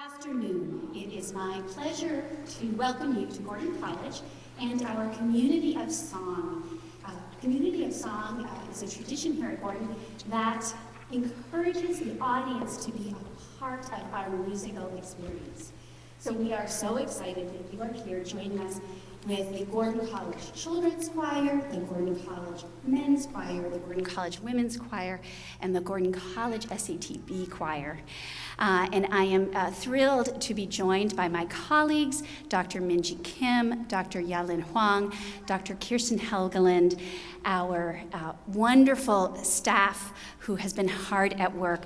Afternoon. It is my pleasure to welcome you to Gordon College and our Community of Song. Community of Song is a tradition here at Gordon that encourages the audience to be a part of our musical experience. So we are so excited that you are here joining us with the Gordon College Children's Choir, the Gordon College Men's Choir, the Gordon College Women's Choir, and the Gordon College SATB Choir. And I am thrilled to be joined by my colleagues, Dr. Minji Kim, Dr. Yalin Huang, Dr. Kirsten Helgeland, our wonderful staff who has been hard at work,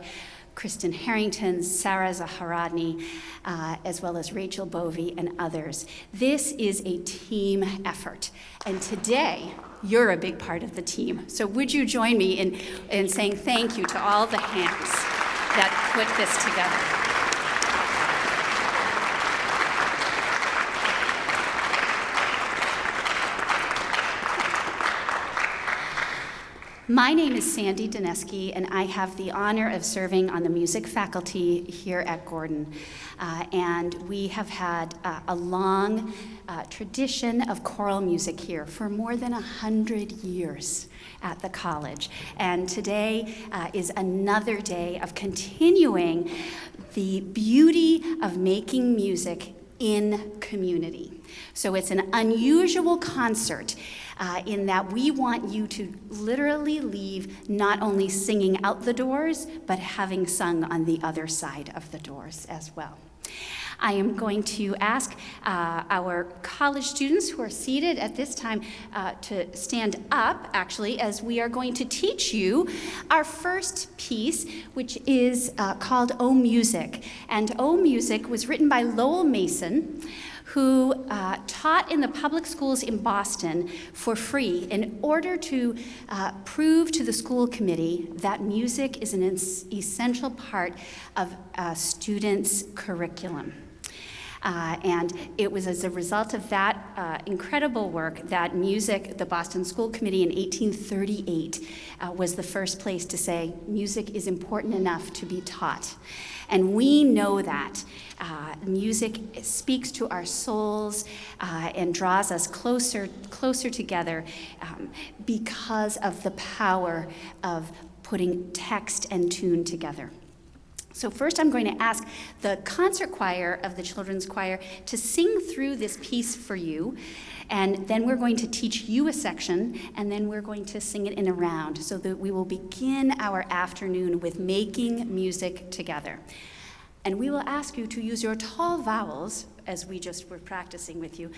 Kristen Harrington, Sarah Zaharadny, as well as Rachel Bovey and others. This is a team effort, and today you're a big part of the team. So would you join me in saying thank you to all the hands that put this together? My name is Sandy Dineski, and I have the honor of serving on the music faculty here at Gordon. And we have had a long tradition of choral music here for more than 100 years at the college. And today is another day of continuing the beauty of making music in community. So it's an unusual concert in that we want you to literally leave not only singing out the doors, but having sung on the other side of the doors as well. I am going to ask our college students who are seated at this time to stand up, actually, as we are going to teach you our first piece, which is called O Music. And O Music was written by Lowell Mason, who taught in the public schools in Boston for free in order to prove to the school committee that music is an essential part of students' curriculum. And it was as a result of that incredible work that the Boston School Committee in 1838 was the first place to say music is important enough to be taught. And we know that music speaks to our souls and draws us closer together because of the power of putting text and tune together. So first I'm going to ask the concert choir of the children's choir to sing through this piece for you, and then we're going to teach you a section, and then we're going to sing it in a round so that we will begin our afternoon with making music together. And we will ask you to use your tall vowels, as we just were practicing with you.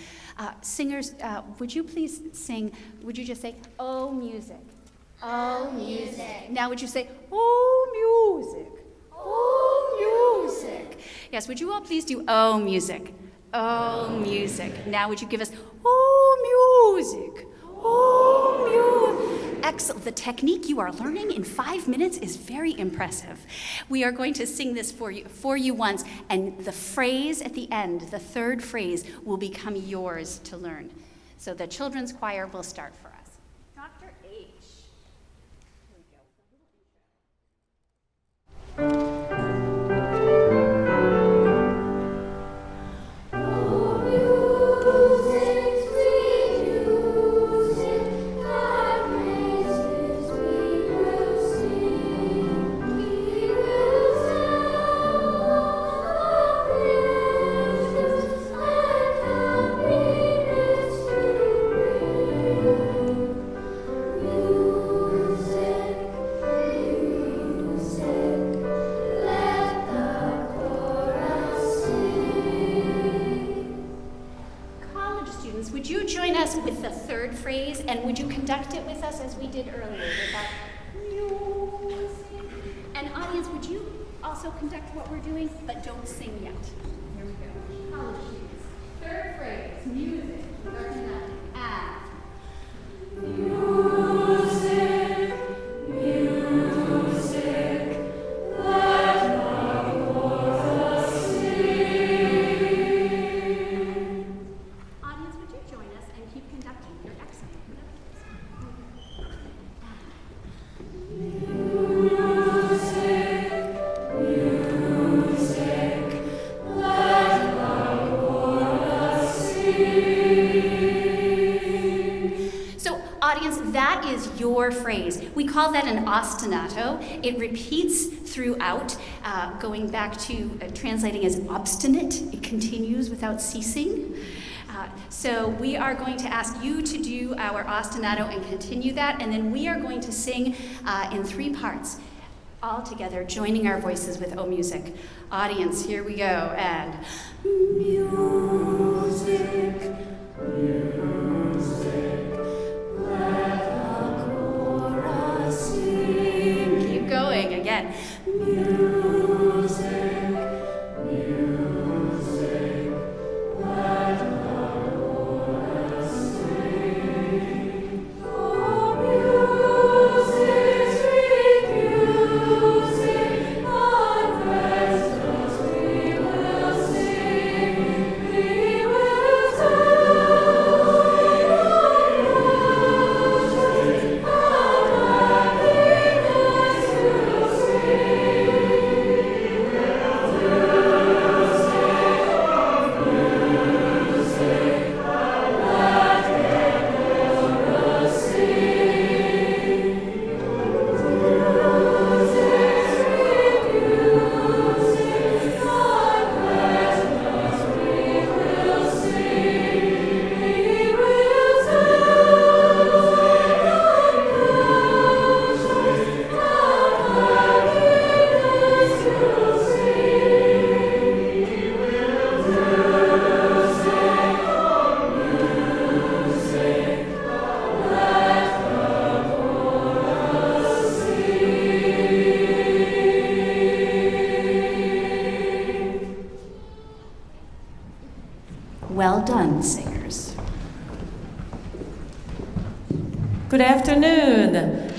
Singers, would you please sing, would you just say, "Oh, music, oh, music." Now would you say, "Oh, music, oh, music." Yes, would you all please do "Oh, music, oh, music." Now would you give us, "Oh, music, oh, music." Excellent. The technique you are learning in 5 minutes is very impressive. We are going to sing this for you once, and the phrase at the end, the third phrase, will become yours to learn. So the children's choir will start for us. Dr. H. Here we go. Would you join us with the third phrase, and would you conduct it with us as we did earlier with our music? And audience, would you also conduct what we're doing, but don't sing yet? Here we go. College students. Third phrase, music. We're gonna add. Music, music, let the chorus sing. Audience, would you join us and keep conducting? You're excellent. Music, music, your phrase. We call that an ostinato. It repeats throughout, going back to translating as obstinate. It continues without ceasing. So we are going to ask you to do our ostinato and continue that, and then we are going to sing in 3 parts, all together, joining our voices with O Music. Audience, here we go, and music, music, let the chorus sing. Keep going, again. Music, music, let the chorus sing. Oh, music, sweet music, our precious we will sing. We will sing our happiness to Well done, singers. Good afternoon.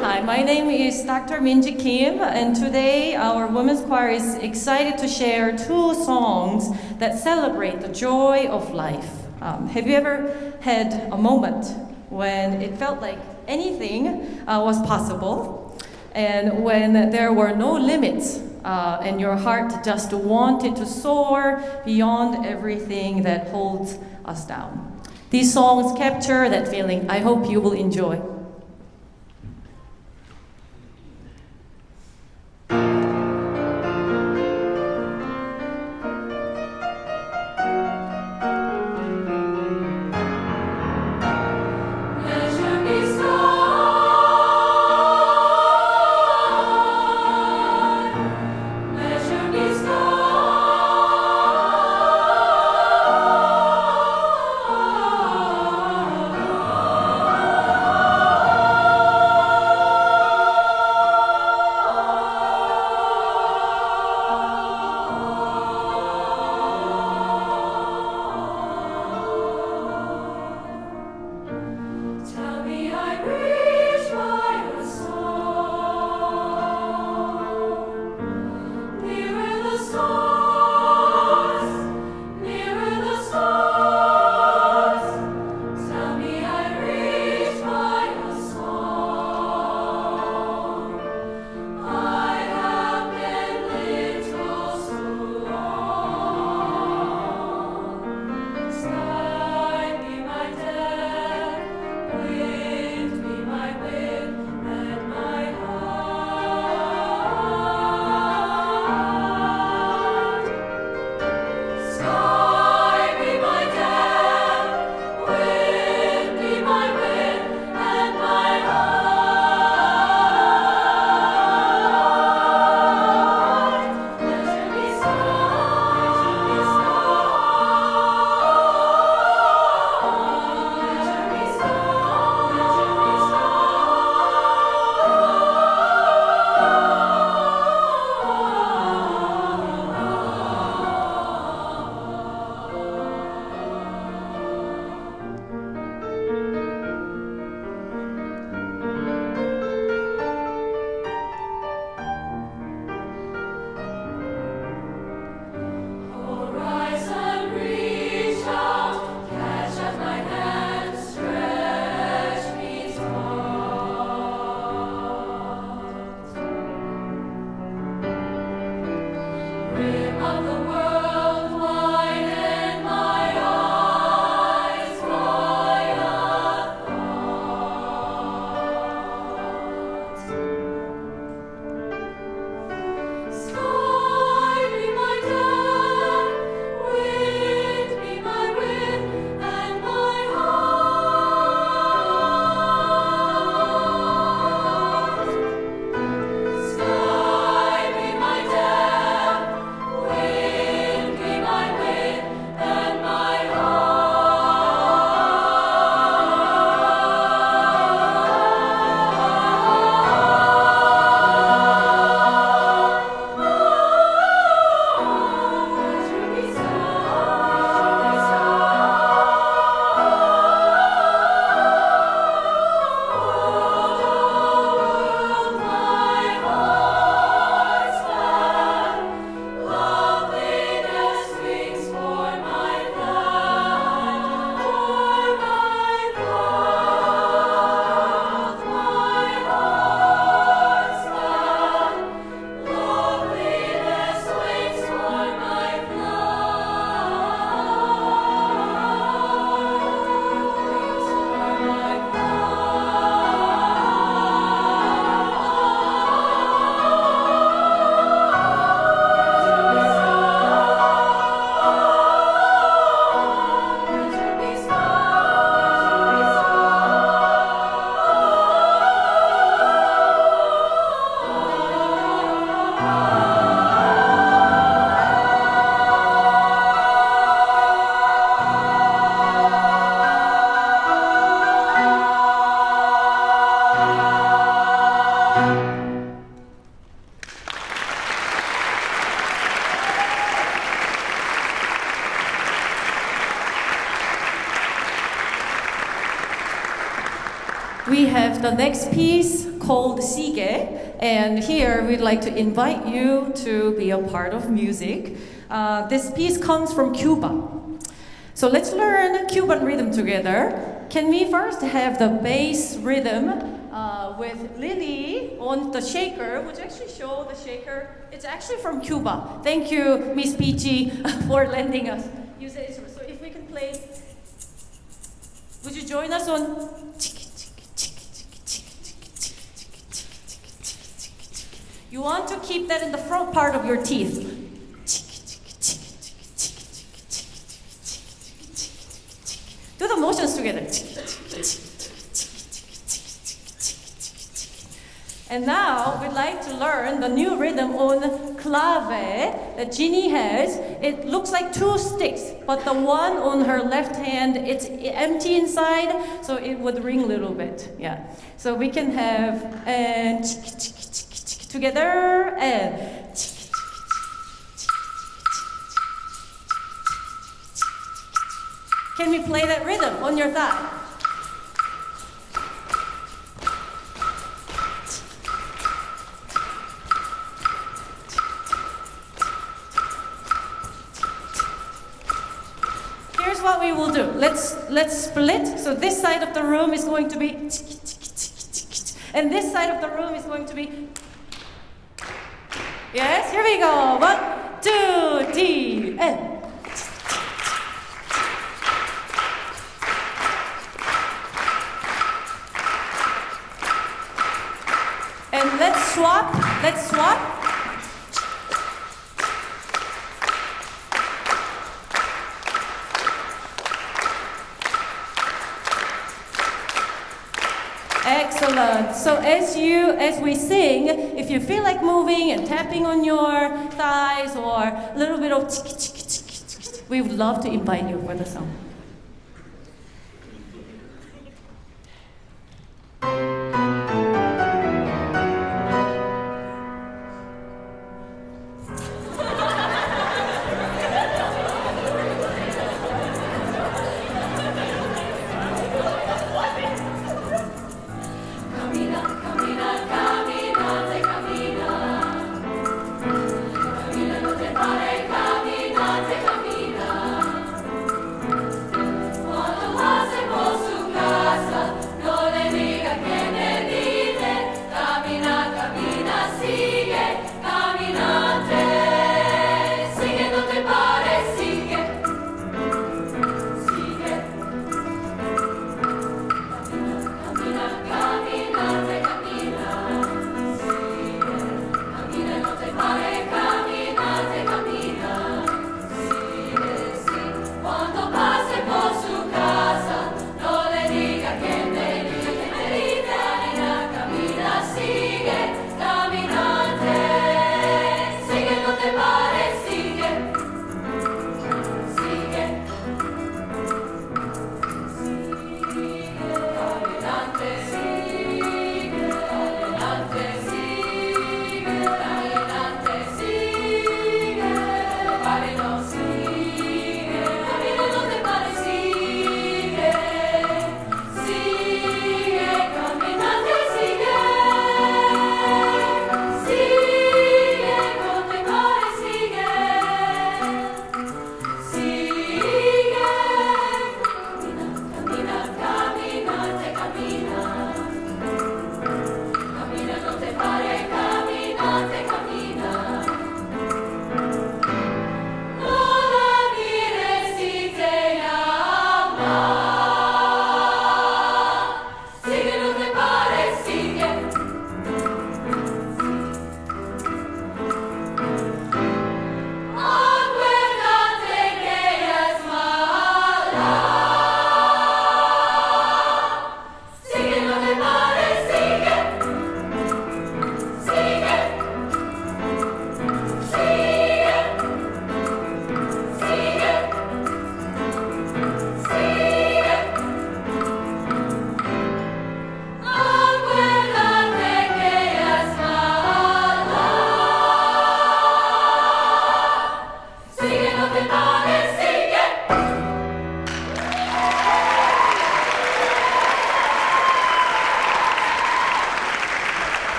Hi, my name is Dr. Minji Kim, and today our women's choir is excited to share 2 songs that celebrate the joy of life. Have you ever had a moment when it felt like anything was possible, and when there were no limits, and your heart just wanted to soar beyond everything that holds us down? These songs capture that feeling. I hope you will enjoy. Oh we have the next piece called Sige, and here we'd like to invite you to be a part of music. This piece comes from Cuba. So let's learn Cuban rhythm together. Can we first have the bass rhythm with Lily on the shaker? Would you actually show the shaker? It's actually from Cuba. Thank you, Miss Peachy, for lending us. Use the instrument. So if we can play, would you join us on? You want to keep that in the front part of your teeth. Do the motions together. And now we'd like to learn the new rhythm on clave that Ginny has. It looks like two sticks, but the one on her left hand, it's empty inside, so it would ring a little bit. Yeah. So we can have and together and. Can we play that rhythm on your thigh? Here's what we will do. Let's split. So this side of the room is going to be and this side of the room is going to be. Yes, here we go. 1, 2, 3, and. And let's swap. Excellent. So as we sing, if you feel like moving and tapping on your thighs or a little bit of we would love to invite you for the song.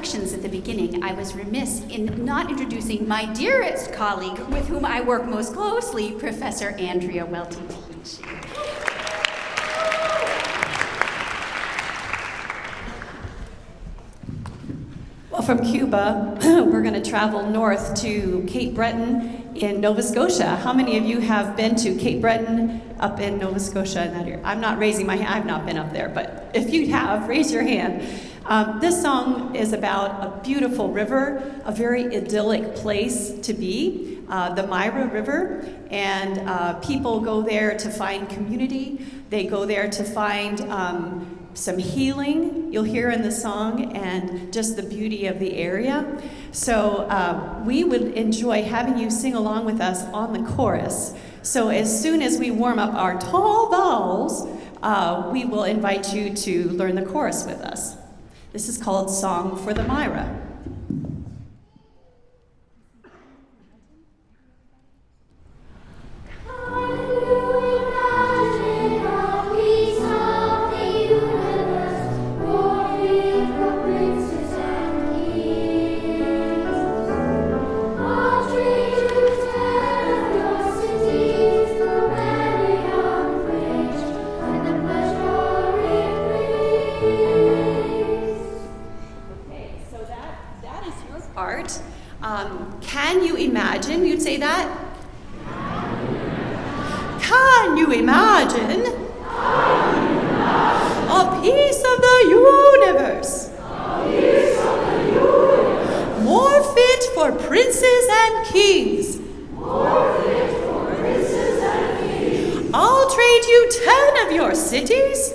introductions at the beginning, I was remiss in not introducing my dearest colleague with whom I work most closely, Professor Andrea Welty-Teach. Well, from Cuba, we're going to travel north to Cape Breton in Nova Scotia. How many of you have been to Cape Breton up in Nova Scotia in that area? I'm not raising my hand. I've not been up there, but if you have, raise your hand. This song is about a beautiful river, a very idyllic place to be, the Myra River, and people go there to find community. They go there to find some healing, you'll hear in the song, and just the beauty of the area. So we would enjoy having you sing along with us on the chorus. So as soon as we warm up our tall vowels, we will invite you to learn the chorus with us. This is called Song for the Myra. Can you imagine? You'd say that? Can you imagine a piece of the universe more fit for princes and kings? I'll trade you 10 of your cities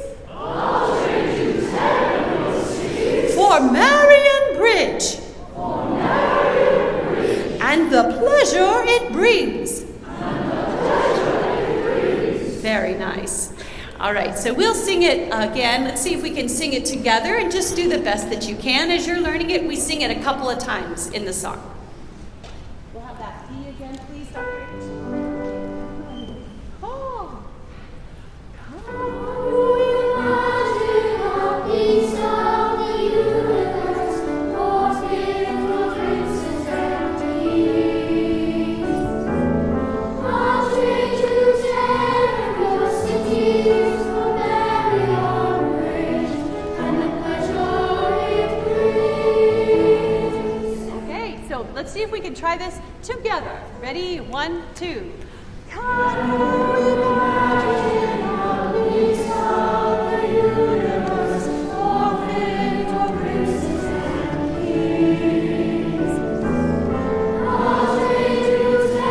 for Marion Bridge. And the pleasure it brings. Very nice. All right, so we'll sing it again. Let's see if we can sing it together and just do the best that you can as you're learning it. We sing it a couple of times in the song. We'll have that D again, please, Dr. Oh. Let's see if we can try this together. Ready? 1, 2. Can you imagine a piece of the universe more fit for princes and kings? I'll trade you 10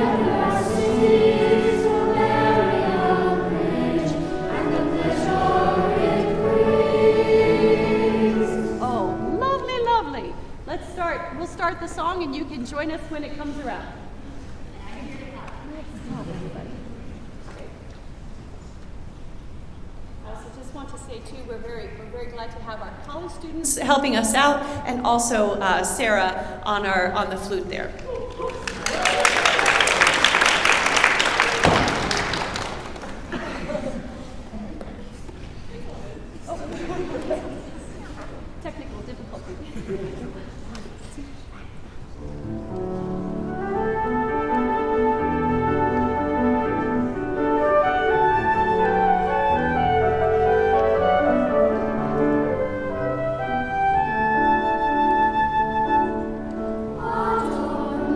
of your cities for Marion Bridge and the pleasure it brings. Oh, lovely, lovely. We'll start the song and you can join us when it comes around. I also just want to say too, we're very glad to have our college students helping us out, and also Sarah on the flute there. Technical difficulty. What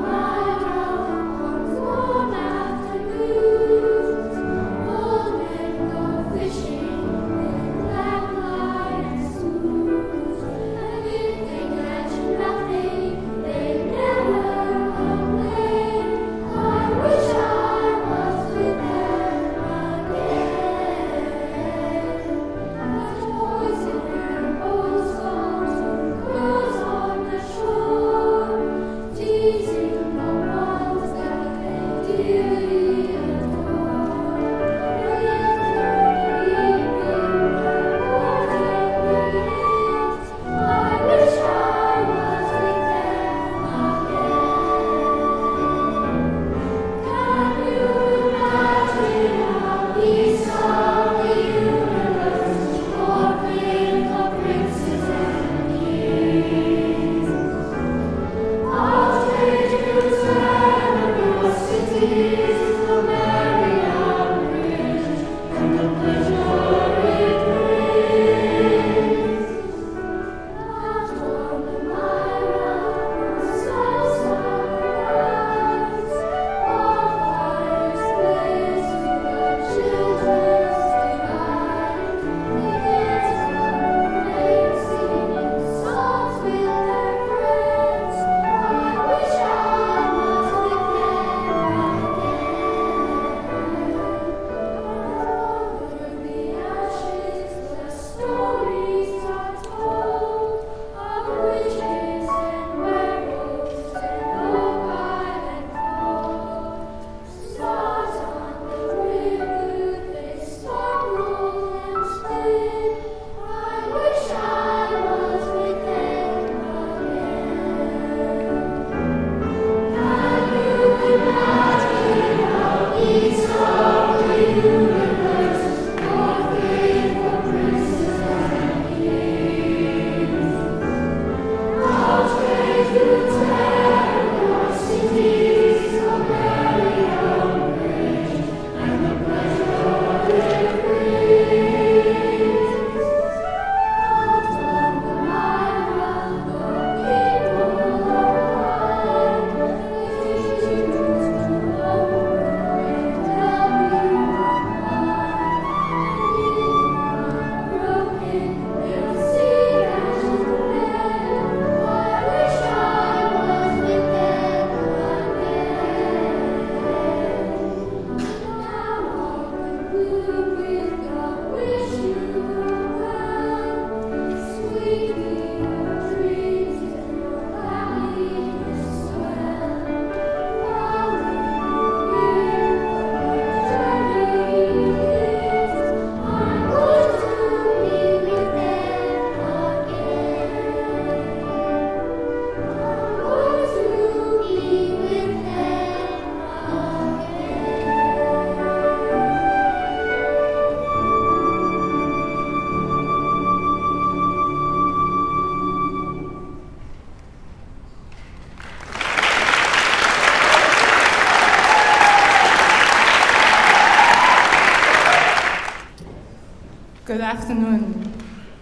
Good afternoon.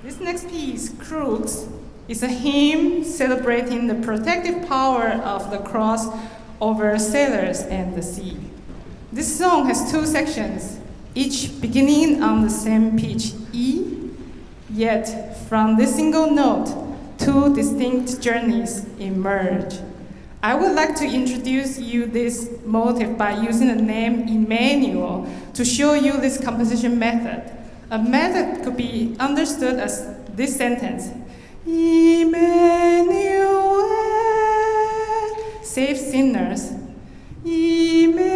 This next piece, Crooks, is a hymn celebrating the protective power of the cross over sailors and the sea. This song has two sections, each beginning on the same pitch, E, yet from this single note, two distinct journeys emerge. I would like to introduce you this motif by using the name Emmanuel to show you this composition method. A method could be understood as this sentence: Emmanuel saves sinners. Emmanuel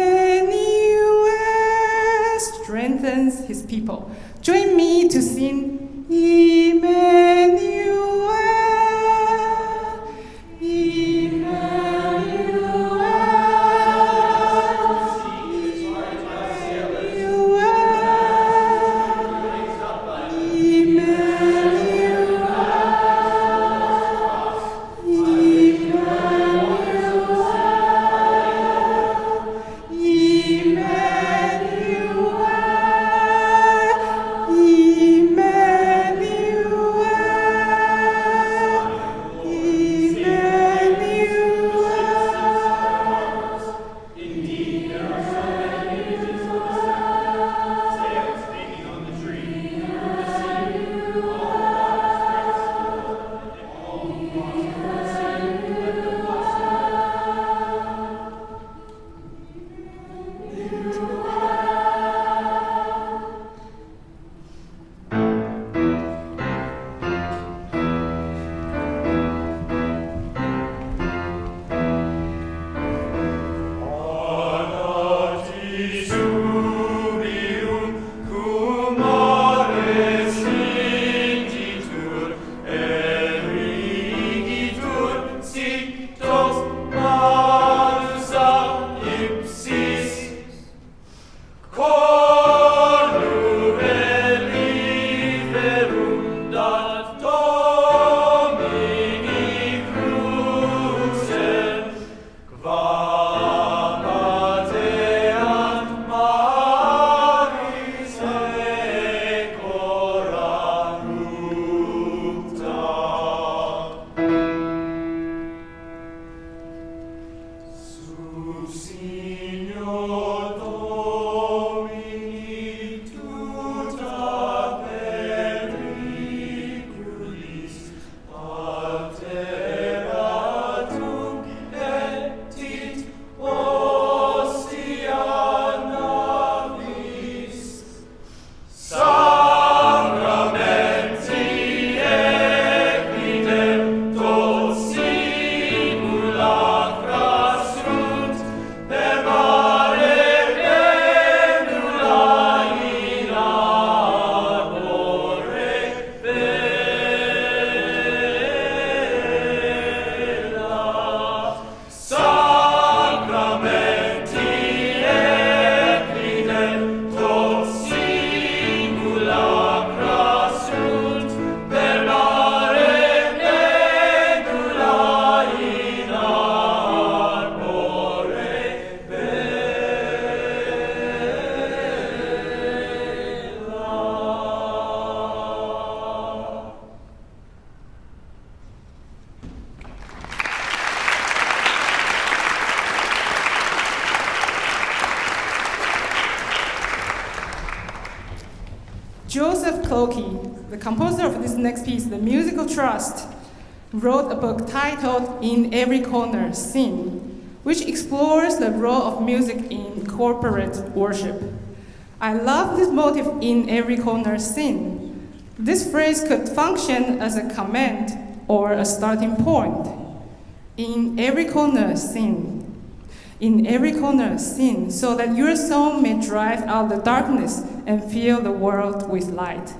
strengthens his people. Join me to sing Emmanuel. Joseph Cloakey, the composer of this next piece, The Musical Trust, wrote a book titled In Every Corner, Sing, which explores the role of music in corporate worship. I love this motif, in every corner, sing. This phrase could function as a comment or a starting point. In every corner, sing. In every corner, sing, so that your song may drive out the darkness and fill the world with light.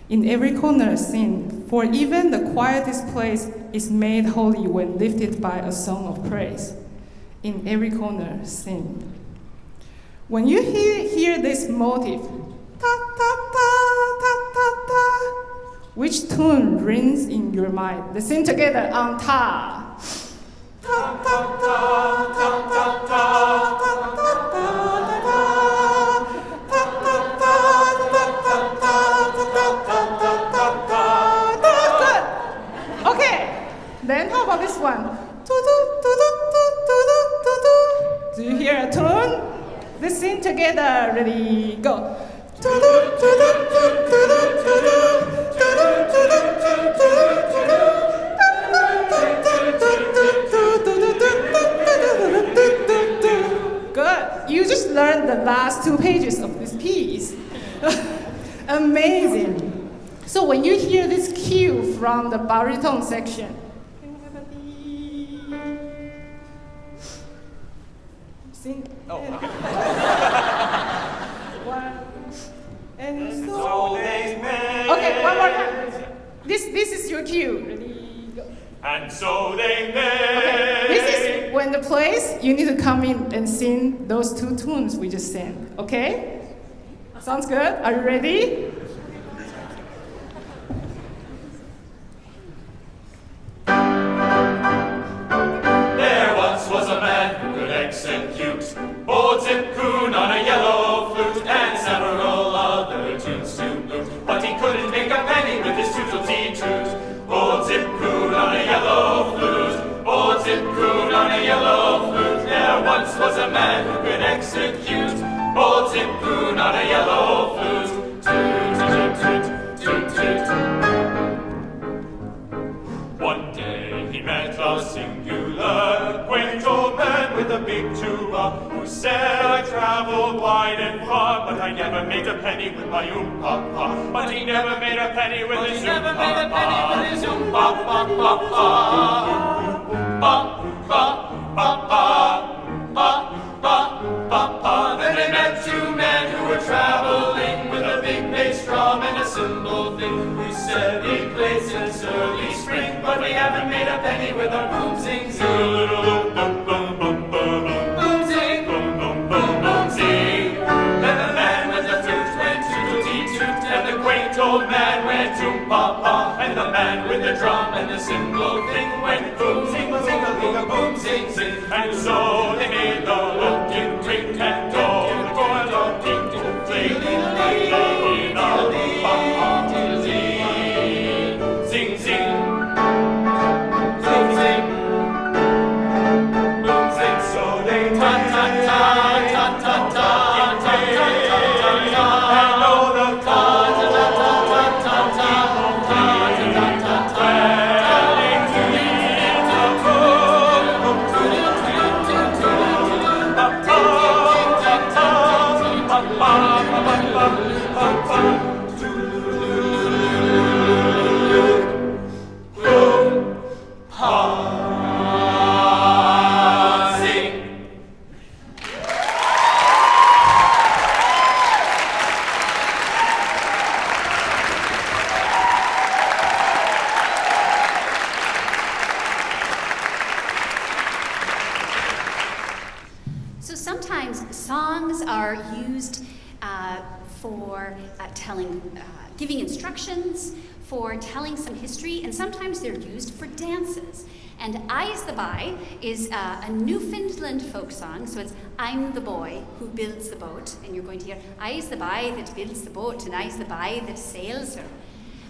In every corner, sing, for even the quietest place is made holy when lifted by a song of praise. In every corner, sing. When you hear this motif, ta ta ta ta ta ta, which tune rings in your mind? Let's sing together on ta. Ta ta ta ta ta ta ta ta ta ta ta ta ta ta ta ta ta ta. together. Ready, go. Good. You just learned the last 2 pages of this piece. Amazing. So when you hear this cue from the baritone section, can we have a sing? Oh, okay. One, and So so. they made. Okay, one more time. This is your cue. Ready, go. And so they made. Okay, this is when the plays, you need to come in and sing those 2 tunes we just sang. Okay? Sounds good? Are you ready? There once was a man who could execute Old Zip Coon on a yellow flute and several other tunes to boot. But he couldn't make a penny with his toot-toot-toot. Old Zip Coon on a yellow flute. Old Zip Coon on a yellow flute. There once was a man who could execute Old Zip Coon on a yellow flute. Toot-toot-toot-toot-toot. One day he met a singular quaint old man with a big tuba who said, I traveled wide and far, but I never made a penny with my oom-pa-pa. But he never made a penny with his oom-pa-pa. Ba-ba-ba-ba-ba. Then they met 2 men who were traveling with a big bass drum and a cymbal thing, who said, we played since early spring, but we haven't made a penny with our boom zing zing. Boom boom boom boom boom boom zing, boom boom boom boom zing. Then the man with the flute went toot-toot-toot, and the quaint old man went toom-pa-pa, and the man with the drum and the cymbal thing went boom zing zing a boom zing zing. And so they made the looking ring and all the boy looking to play the zing zing. Boom zing. Boom zing. So they ta ta ta ta ta ta ta ta ta ta. And all the ta ta ta ta ta ta ta ta ta ta. So sometimes songs are used for giving instructions, for telling some history, and sometimes they're used for dances. And I's the Boy is a Newfoundland folk song, so it's I'm the boy who builds the boat, and you're going to hear I's the boy that builds the boat, and I's the boy that sails her.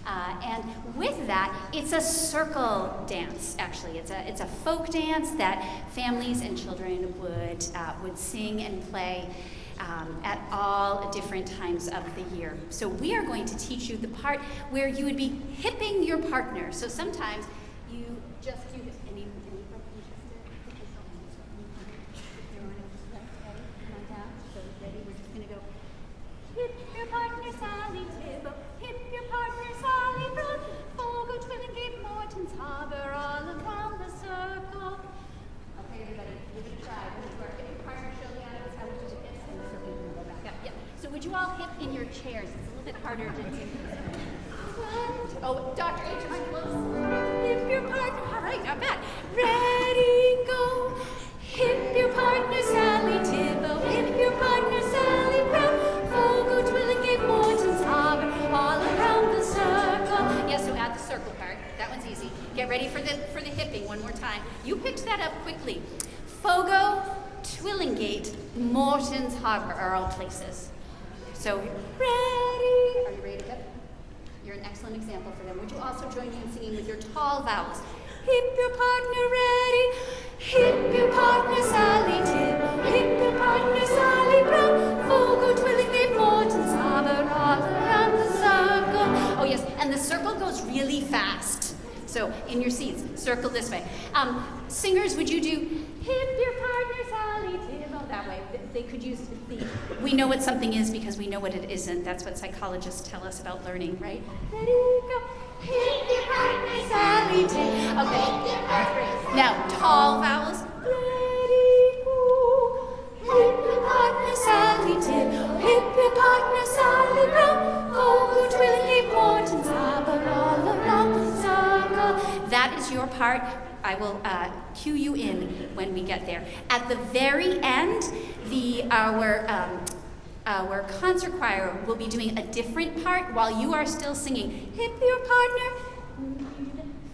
And with that, it's a circle dance, actually. It's a folk dance that families and children would sing and play at all different times of the year. So we are going to teach you the part where you would be hipping your partner. So sometimes you just do this. Any hip your partner Sally Tibbo, hip your partner Sally Brown, Fogo, Twillingate, Morton's Harbour, all around the circle. Okay, everybody, give it a try. Hip your partner, show me how to do this, and the circle can go back up. Yeah. So would you all hip in your chairs? It's a little bit harder to do. Oh, Dr. H, am I close? Hip your partner. All right, not bad. Ready, go. Hip your partner Sally Tibbo, hip your partner Sally Brown, Fogo, Twillingate, Morton's Harbour, all around the circle. Yeah, so add the circle part. That one's easy. Get ready for the hipping one more time. You picked that up quickly. Fogo, Twillingate, Morton's Harbour are all places. So ready? Are you ready to hip? You're an excellent example for them. Would you also join me in singing with your tall vowels? Hip your partner ready, hip your partner Sally Tibbo, hip your partner Sally Brown, Fogo, So in your seats, circle this way. Singers, would you do hip your partner Sally Tibble that way? They could use the, we know what something is because we know what it isn't. That's what psychologists tell us about learning, right? Ready, go. Hip your partner Sally Tibble. Okay, that's great. Now, tall vowels. Ready, go. Hip your partner Sally Tibble. Hip your partner Sally Brown. Oh, twirling hip Morton's all along the circle. That is your part. I will cue you in when we get there. At the very end, our concert choir will be doing a different part while you are still singing. Hip your partner.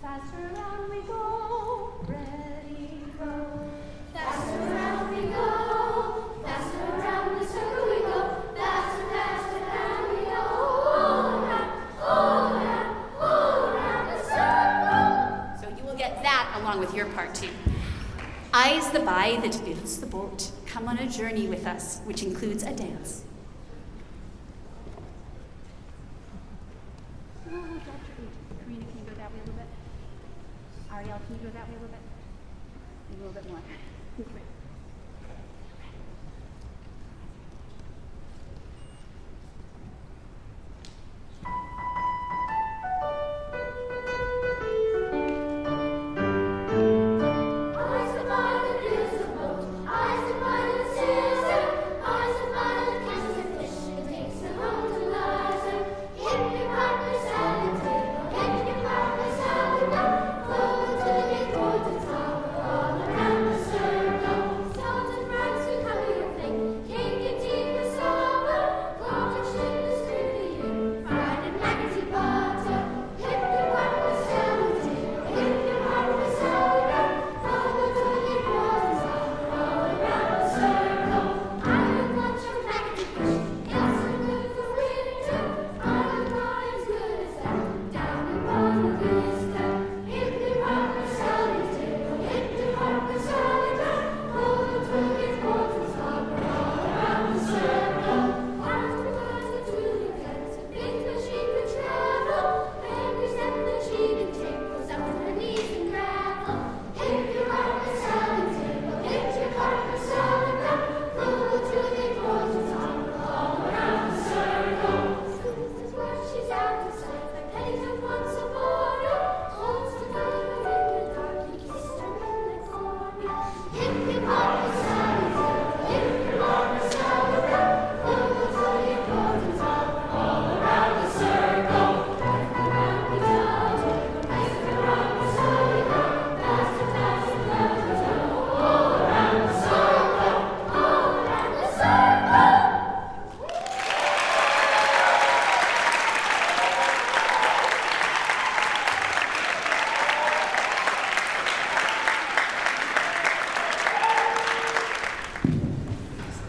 Faster on we go. Ready, go. Faster around we go. Faster around the circle we go. Faster, faster down we go. All around the circle. So you will get that along with your part too. I's the buy that builds the boat. Come on a journey with us, which includes a dance. Karina, can you go that way a little bit? Ariel, can you go that way a little bit? A little bit more.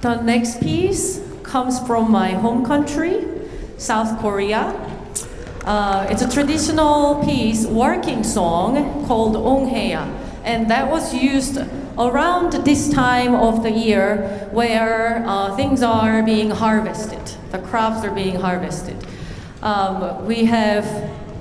The next piece comes from my home country, South Korea. It's a traditional piece, working song called Ongheya, and that was used around this time of the year where things are being harvested, the crops are being harvested. We have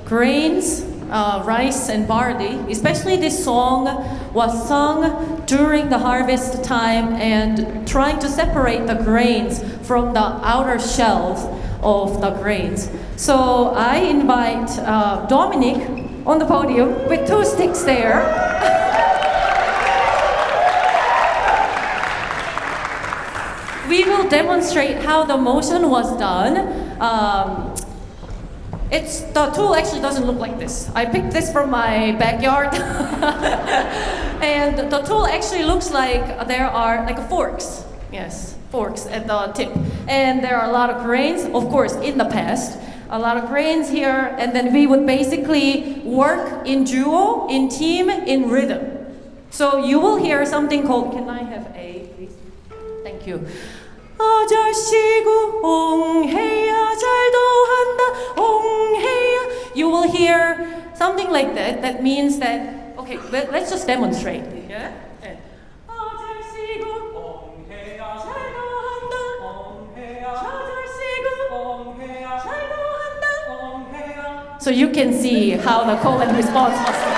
grains, rice and barley. Especially this song was sung during the harvest time and trying to separate the grains from the outer shells of the grains. So I invite Dominic on the podium with 2 sticks there. We will demonstrate how the motion was done. The tool actually doesn't look like this. I picked this from my backyard. And the tool actually looks like there are like forks. Yes, forks at the tip. And there are a lot of grains, of course, in the past. A lot of grains here, and then we would basically work in duo, in team, in rhythm. So you will hear something called, can I have A, please? Thank you. 아저씨구 옹해야 잘도 한다 옹해야. You will hear something like that. That means that, okay, let's just demonstrate. Yeah? 아저씨구 옹해야 잘도 한다 옹해야 아저씨구 옹해야 잘도 한다 옹해야. So you can see how the call and response was.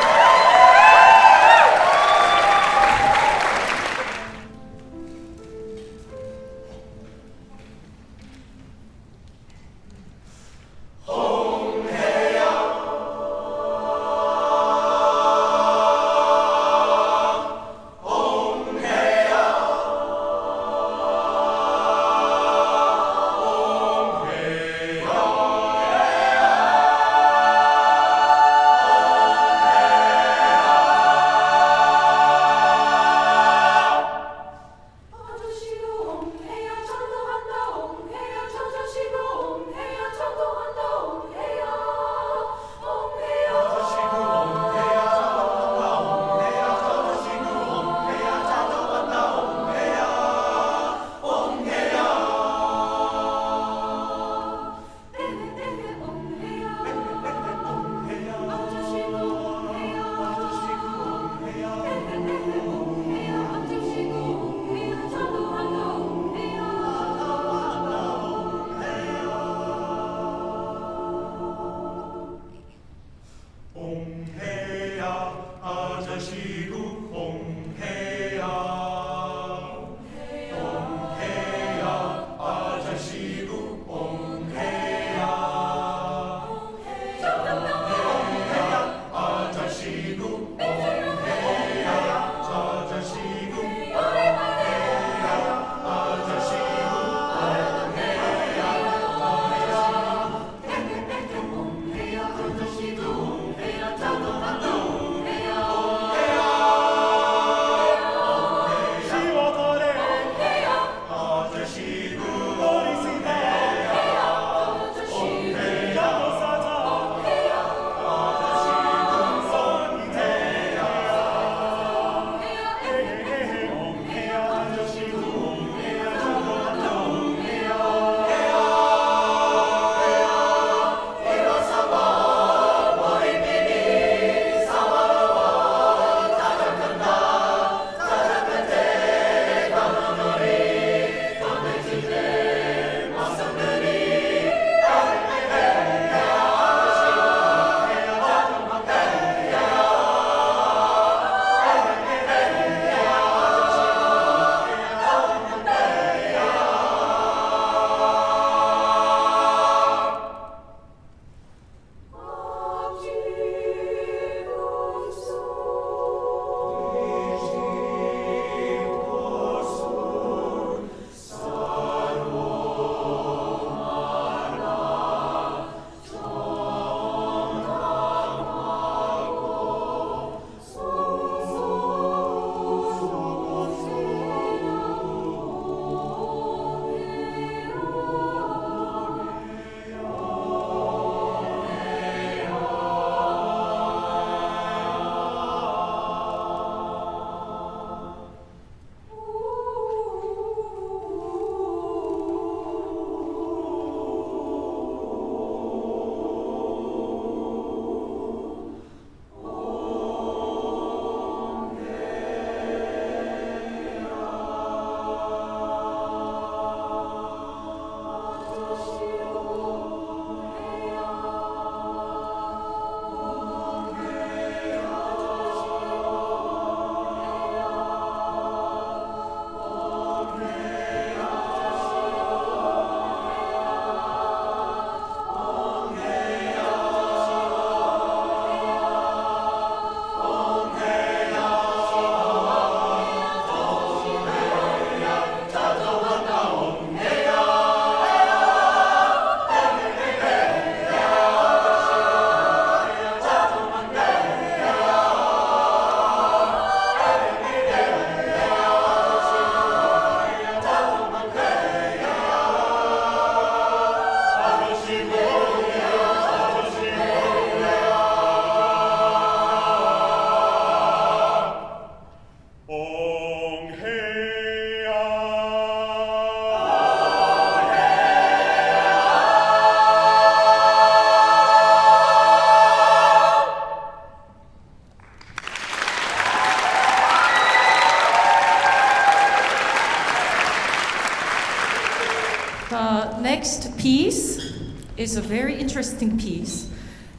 next piece is a very interesting piece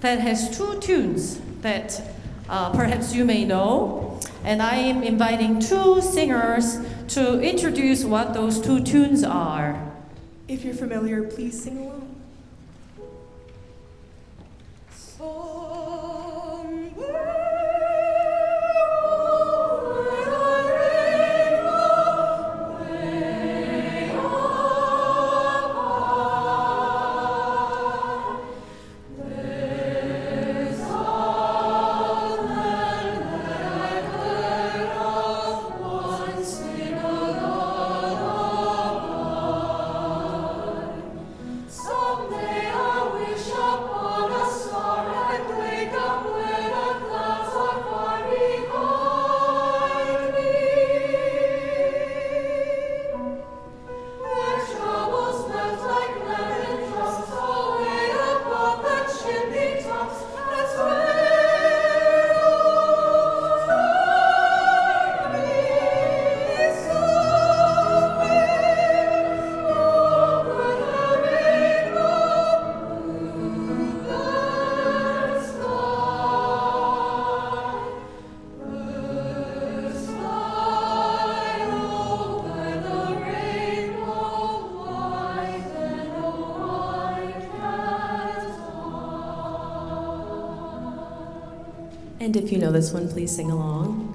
that has two tunes that perhaps you may know. And I am inviting two singers to introduce what those two tunes are. If you're familiar, please sing along. And if you know this one, please sing along.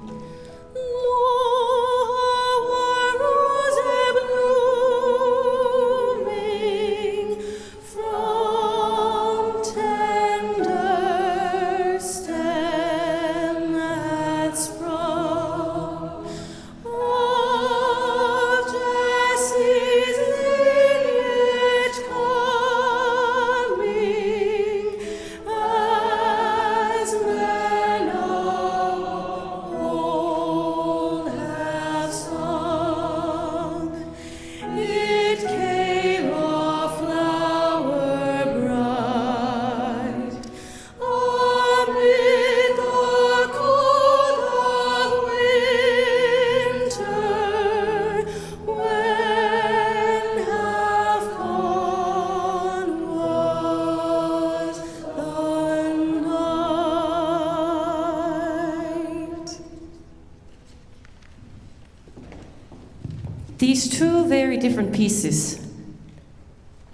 These two very different pieces,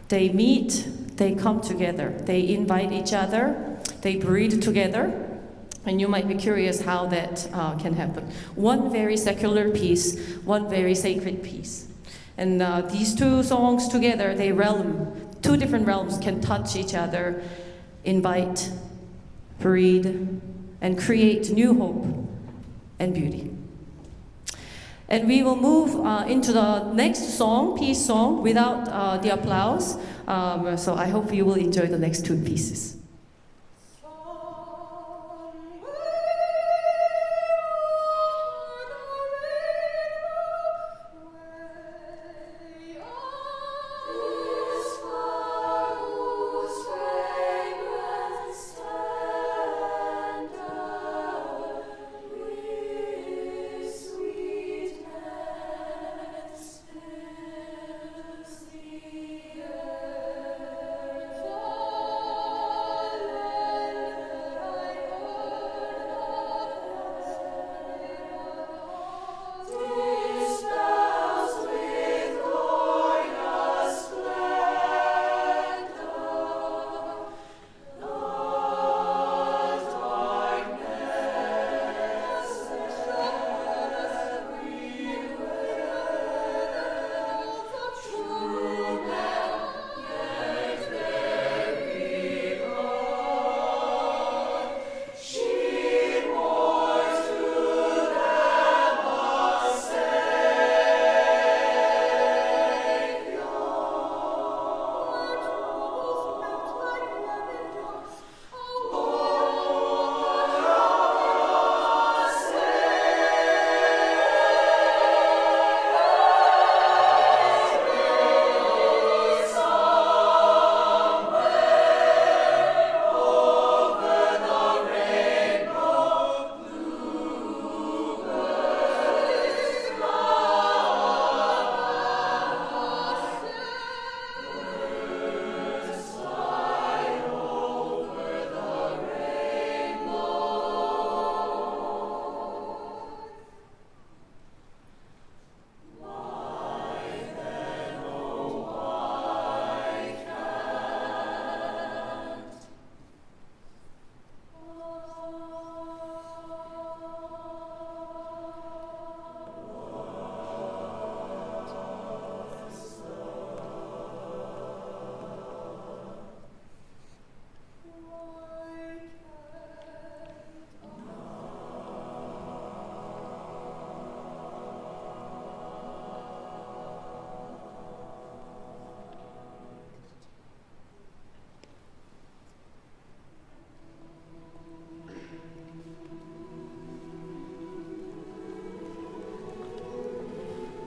they meet, they come together, they invite each other, they breathe together, and you might be curious how that can happen. One very secular piece, one very sacred piece. And these two songs together, two different realms can touch each other, invite, breathe, and create new hope and beauty. And we will move into the next song, peace song, without the applause. So I hope you will enjoy the next two pieces.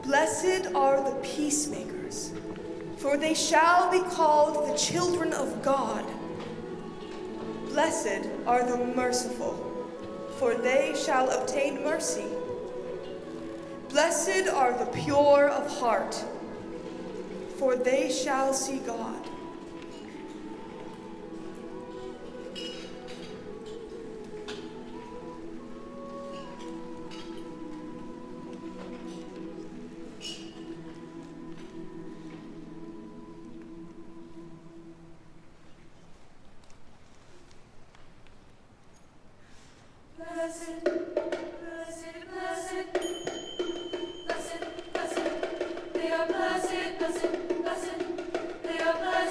Blessed are the peacemakers, for they shall be called the children of God. Blessed are the merciful, for they shall obtain mercy. Blessed are the pure of heart, for they shall see God. Blessed, blessed, blessed, blessed, blessed, they are blessed, blessed, blessed, they are blessed.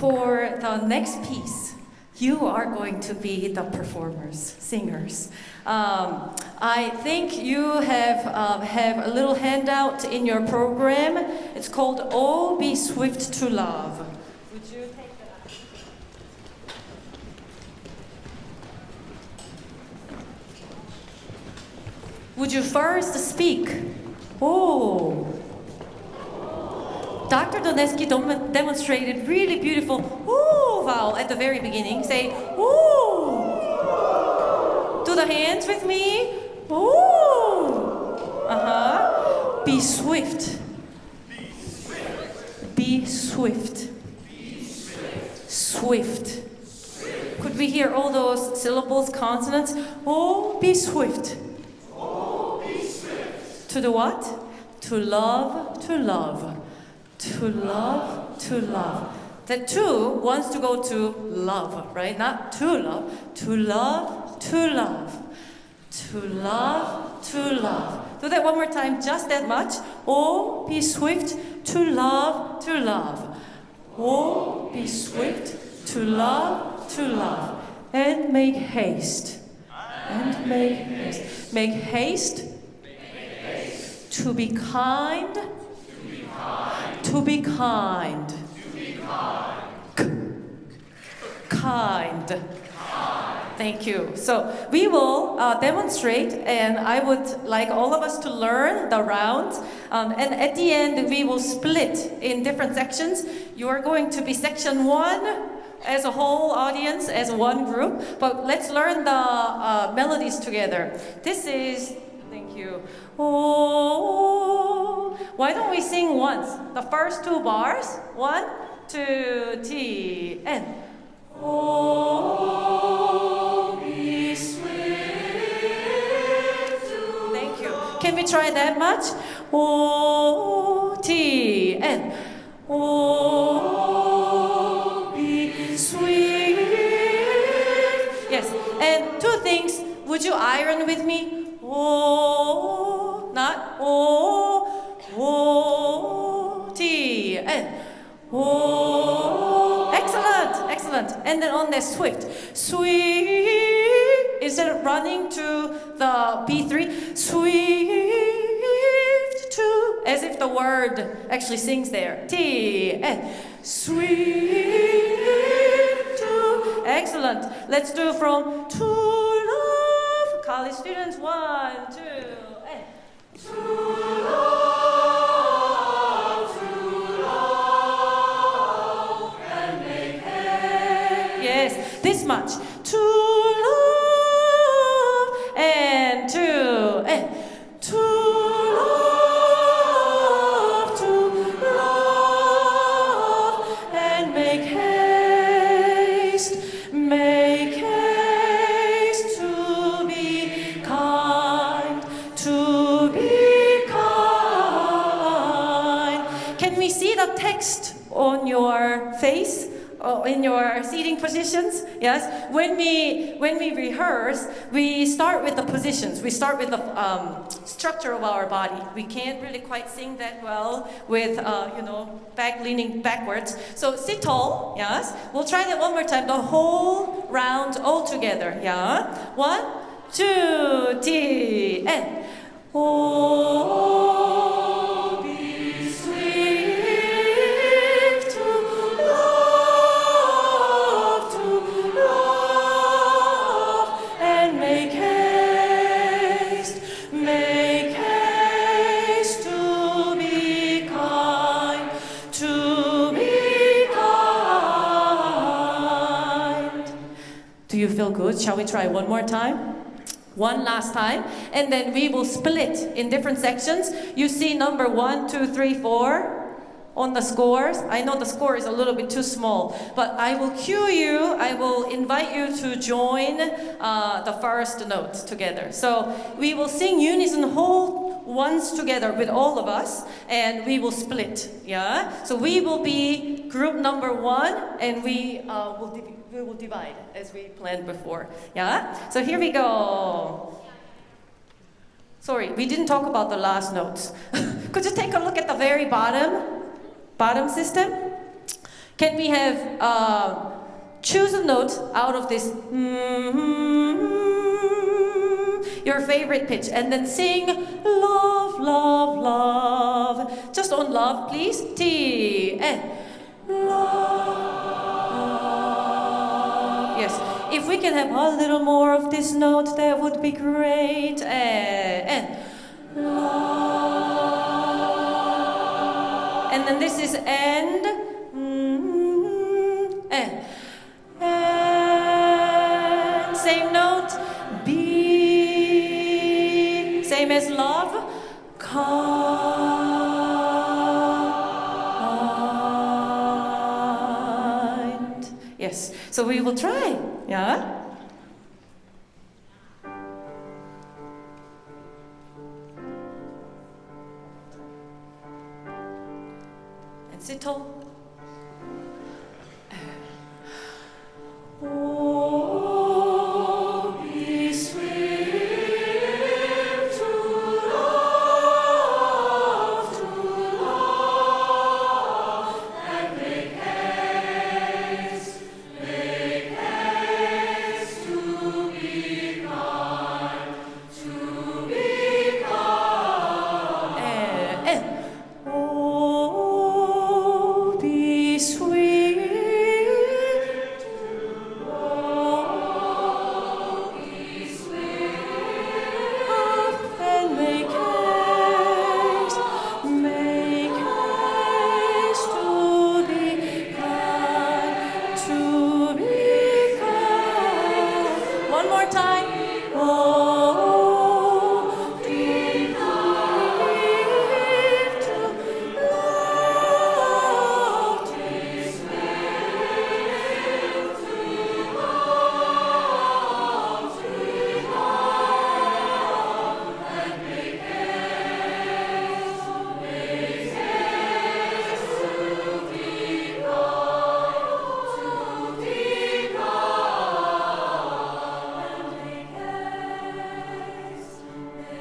For the next piece, you are going to be the performers, singers. I think you have a little handout in your program. It's called "Oh, Be Swift to Love." Would you take that? Would you first speak? Oh. Dr. Doneski demonstrated really beautiful ooh vowel at the very beginning. Say ooh. Do the hands with me. Ooh. Uh-huh. Be swift. Be swift. Swift. Could we hear all those syllables, consonants? Oh, be swift. To the what? To love, to love. To love, to love. The to wants to go to love, right? Not to love. To love, to love. To love, to love. Do that one more time, just that much. Oh, be swift to love, to love. Oh, be swift to love, to love. And make haste. And make haste. Make haste. To be kind. To be kind. Kind. Thank you. So we will demonstrate, and I would like all of us to learn the rounds. And at the end, we will split in different sections. You are going to be section 1 as a whole audience, as one group. But let's learn the melodies together. This is, thank you. Oh, why don't we sing once? The first 2 bars. 1, 2, T, and. Oh, be swift. Thank you. Can we try that much? Oh, T, and. Oh, be swift. Yes, and 2 things. Would you iron with me? Oh, not oh, T, and oh. Excellent, excellent. And then on the swift. Swift, instead of running to the B3, swift to, as if the word actually sings there. T, and swift to. Excellent. Let's do from to love. College students, 1, 2, and to love. This much. To love and to love and make haste to be kind, to be kind. Can we see the text on your face? In your seating positions, yes. When we rehearse, we start with the positions. We start with the structure of our body. We can't really quite sing that well with leaning backwards. So sit tall, yes. We'll try that one more time. The whole round all together, yeah. 1, 2, T, and oh, be swift to love, and make haste to be kind, to be kind. Do you feel good? Shall we try one more time? One last time, and then we will split in different sections. You see number 1, 2, 3, 4 on the scores. I know the score is a little bit too small, but I will cue you, I will invite you to join the first note together. So we will sing unison whole ones together with all of us, and we will split, yeah? So we will be group number 1, and we will divide as we planned before, yeah? So here we go. Sorry, we didn't talk about the last notes. Could you take a look at the very bottom system? Can we have choose a note out of this your favorite pitch, and then sing love, love, love. Just on love, please. T and love. Yes. If we can have a little more of this note, that would be great. And love. And then this is and. And. And. Same note. B. Same as love. Kind. Yes. So we will try. Yeah. And sit tall. Oh, be swift to love, and make haste to be kind, to be kind. Oh, be sweet. And make haste to be kind, to be kind. One more time. Oh, be quick to love, be swift to love, to be kind, and make haste to be kind, to be kind, and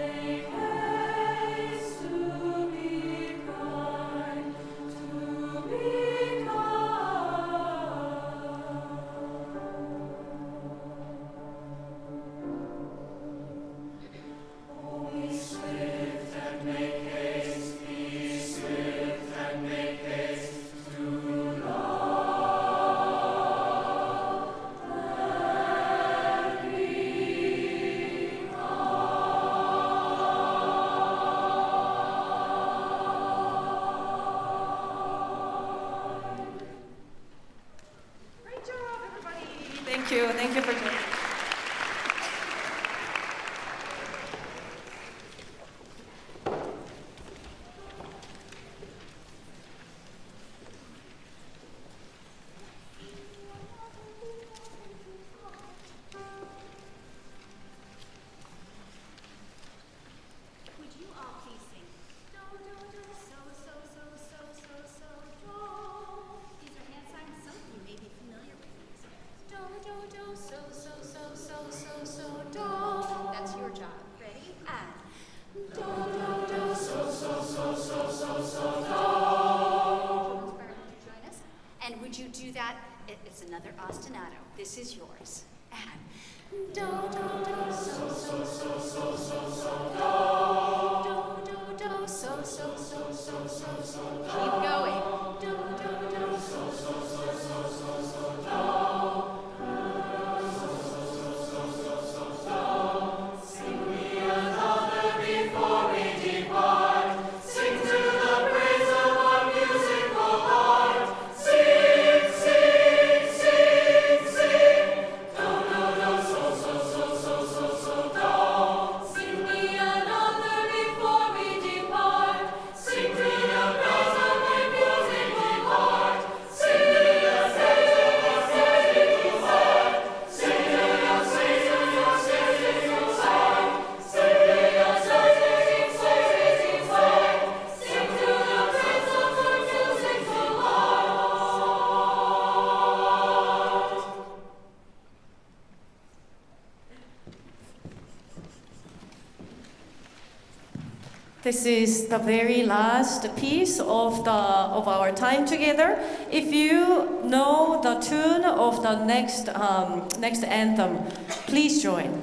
make haste to be kind, to be kind. Be swift and make haste, be swift and make haste to love and be kind. Great job, everybody. Thank you. Thank you for joining. Would you all please sing do, do, do, so, so, so, so, so, so, do. These are hand signs. Some of you may be familiar with these. Do, do, do, so, so, so, so, so, so, do. That's your job. Ready? And do, do, do, so, so, so, so, so, so, do. Would you join us? And would you do that? It's another ostinato. This is yours. And do, do, do, so, so, so, so, so, so, do. Do, do, do, so, so, so, so, so, so, do. Keep going. Do, do, do, so, so, so, so, so, so, do. Sing me another before we depart. Sing to the praise of our musical art. Sing, sing, sing, sing. Do, do, do, so, so, so, so, so, so, do. Sing me another before we depart. Sing to the praise of our musical This is the very last piece of our time together. If you know the tune of the next anthem, please join.